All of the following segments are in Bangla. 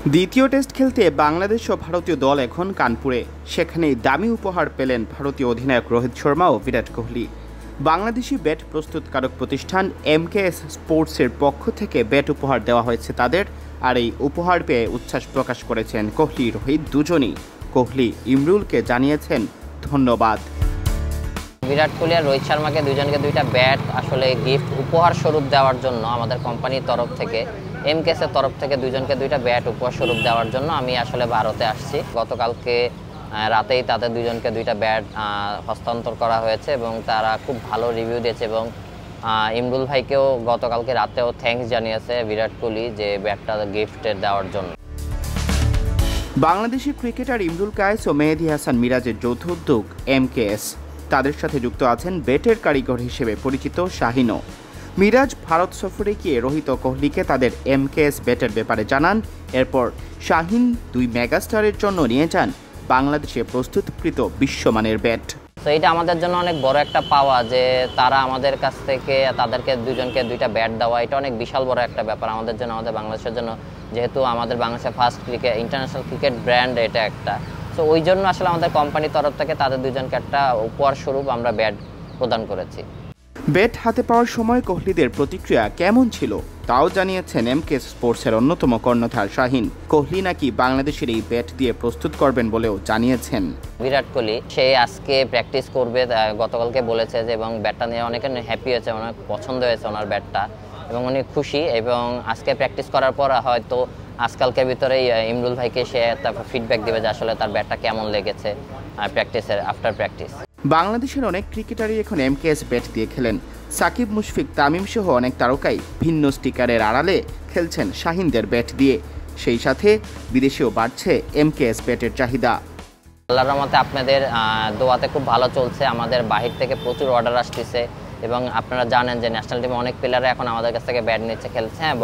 দ্বিতীয় টেস্ট খেলতে বাংলাদেশ ও ভারতীয় দল এখন কানপুরে। সেখানেই দামি উপহার পেলেন ভারতীয় অধিনায়ক রোহিত শর্মা ও বিরাট কোহলি। বাংলাদেশি ব্যাট প্রস্তুতকারক প্রতিষ্ঠান এমকেএস স্পোর্টসের পক্ষ থেকে ব্যাট উপহার দেওয়া হয়েছে তাদের। আর এই উপহার পেয়ে উচ্ছ্বাস প্রকাশ করেছেন কোহলি রোহিত দুজনই। কোহলি ইমরুলকে জানিয়েছেন ধন্যবাদ। বিরাট কোহলি আর রোহিত শর্মাকে দুজনকে দুইটা ব্যাট আসলে গিফট উপহার স্বরূপ দেওয়ার জন্য আমাদের কোম্পানির তরফ থেকে এমকেএসের তরফ থেকে দুজনকে দুইটা ব্যাট উপহার স্বরূপ দেওয়ার জন্য আমি আসলে ভারতে আসছি। গতকালকে রাতেই তাদের দুজনকে দুইটা ব্যাট হস্তান্তর করা হয়েছে এবং তারা খুব ভালো রিভিউ দিয়েছে এবং ইমরুল ভাইকেও গতকালকে রাতেও থ্যাঙ্কস জানিয়েছে বিরাট কোহলি যে ব্যাটটা গিফটে দেওয়ার জন্য। বাংলাদেশি ক্রিকেটার ইমরুল কায়েস ও মেহেদী হাসান মিরাজের যৌথ উদ্যোগ এমকেএস। তাদের সাথে যুক্ত আছেন ব্যাটের কারিগর হিসেবে পরিচিত শাহিনও। মিরাজ ভারত সফরে গিয়ে রোহিত ও কোহলিকে তাদের এমকেএস ব্যাটের ব্যাপারে জানান। এরপর শাহিন দুই মেগাস্টারের জন্য নিয়ে যান বাংলাদেশে প্রস্তুতকৃত বিশ্বমানের ব্যাট। তো এটা আমাদের জন্য অনেক বড় একটা পাওয়া যে তারা আমাদের কাছ থেকে তাদেরকে দুজনকে দুইটা ব্যাট দেওয়া, এটা অনেক বিশাল বড় একটা ব্যাপার আমাদের জন্য, আমাদের বাংলাদেশের জন্য, যেহেতু আমাদের বাংলাদেশের ফার্স্ট ইন্টারন্যাশনাল ক্রিকেট ব্র্যান্ড এটা একটা। তো ওই জন্য আসলে আমাদের কোম্পানির তরফ থেকে তাদের দুজনকে একটা উপহার স্বরূপ আমরা ব্যাট প্রদান করেছি। ব্যাট হাতে পাওয়ার সময় কোহলিদের প্রতিক্রিয়া কেমন ছিল তাও জানিয়েছেন এমকেএস স্পোর্টসের অন্যতম কর্ণধার শাহিন। কোহলি নাকি বাংলাদেশের এই ব্যাট দিয়ে প্রস্তুত করবেন বলেও জানিয়েছেন। বিরাট কোহলি সে আজকে প্র্যাকটিস করবে, গতকালকে বলেছে যে, এবং ব্যাটটা নিয়ে অনেকে হ্যাপি হয়েছে, অনেক পছন্দ হয়েছে ওনার ব্যাটটা এবং উনি খুশি। এবং আজকে প্র্যাকটিস করার পর হয়তো আজকালকের ভিতরেই ইমরুল ভাইকে সে তারপর ফিডব্যাক দেবে যে আসলে তার ব্যাটটা কেমন লেগেছে প্র্যাকটিসের আফটার প্র্যাকটিস। বাংলাদেশের অনেক ক্রিকেটারই এখন এমকেএস ব্যাট দিয়ে খেলেন। সাকিব, মুশফিক, তামিম সহ অনেক তারকাই ভিন্ন স্টিকারের আড়ালে খেলছেন শাহিনদের ব্যাট দিয়ে। সেই সাথে বিদেশেও বাড়ছে এমকেএস ব্যাটের চাহিদা। আল্লাহর রহমতে আপনাদের দোয়াতে খুব ভালো চলছে। আমাদের বাহির থেকে প্রচুর অর্ডার আসতেছে এবং আপনারা জানেন যে ন্যাশনাল টিমে অনেক প্লেয়াররা এখন আমাদের কাছ থেকে ব্যাট নিচ্ছে, খেলছে। হ্যাঁ,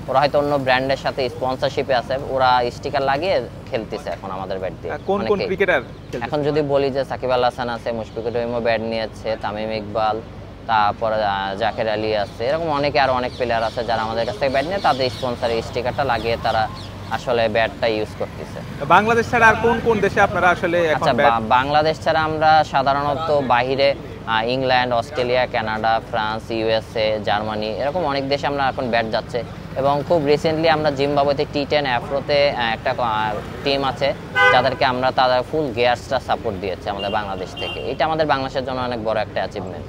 ওরা হয়তো অন্য ব্র্যান্ডের সাথে স্পন্সরশিপে আছে, ওরা স্টিকার লাগিয়ে খেলতেছে এখন আমাদের ব্যাট দিয়ে। কোন কোন ক্রিকেটার এখন যদি বলি যে সাকিব আল হাসান আছে, মুশফিকুর রহিমও ব্যাট নিয়েছে, তামিম ইকবাল, তারপর জাকের আলী আছে, এরকম অনেকে আরো অনেক প্লেয়ার আছে যারা আমাদের কাছ থেকে ব্যাট নিয়ে তাদের স্পন্সরের স্টিকারটা লাগিয়ে তারা আসলে ব্যাটটা ইউজ করতেছে। বাংলাদেশ ছাড়া আর কোন কোন দেশে আপনারা আসলে এখন ব্যাট? বাংলাদেশ ছাড়া আমরা সাধারণত বাহিরে England, Australia, Canada, France, USA, Germany, এরকম অনেক দেশে আমরা এখন ব্যাট যাচ্ছে। এবং খুব রিসেন্টলি আমরা জিম্বাবুয়েতে T10 আফ্রোতে একটা টিম আছে যাদেরকে আমরা তাদের ফুল গিয়ার্সটা সাপোর্ট দিয়েছে আমাদের বাংলাদেশ থেকে। এটা আমাদের বাংলাদেশের জন্য অনেক বড় একটা অ্যাচিভমেন্ট।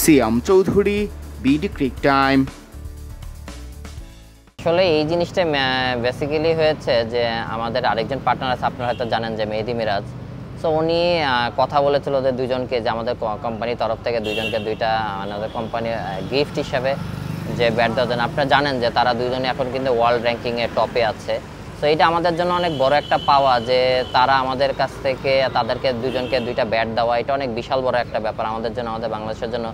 সিয়াম চৌধুরী, বিডি ক্রিক টাইম। আসলে এই জিনিসটা বেসিক্যালি হয়েছে যে আমাদের আরেকজন পার্টনার আছে, আপনারা হয়তো জানেন যে মেহেদী মিরাজ। সো উনি কথা বলেছিল ওদের দুজনকে যে আমাদের কোম্পানির তরফ থেকে দুজনকে দুইটা আমাদের কোম্পানি গিফট হিসাবে যে ব্যাট দেওয়ার জন্য। আপনারা জানেন যে তারা দুজনে এখন কিন্তু ওয়ার্ল্ড র্যাঙ্কিংয়ে টপে আছে। সো এটা আমাদের জন্য অনেক বড় একটা পাওয়া যে তারা আমাদের কাছ থেকে তাদেরকে দুজনকে দুইটা ব্যাট দেওয়া, এটা অনেক বিশাল বড় একটা ব্যাপার আমাদের জন্য, আমাদের বাংলাদেশের জন্য,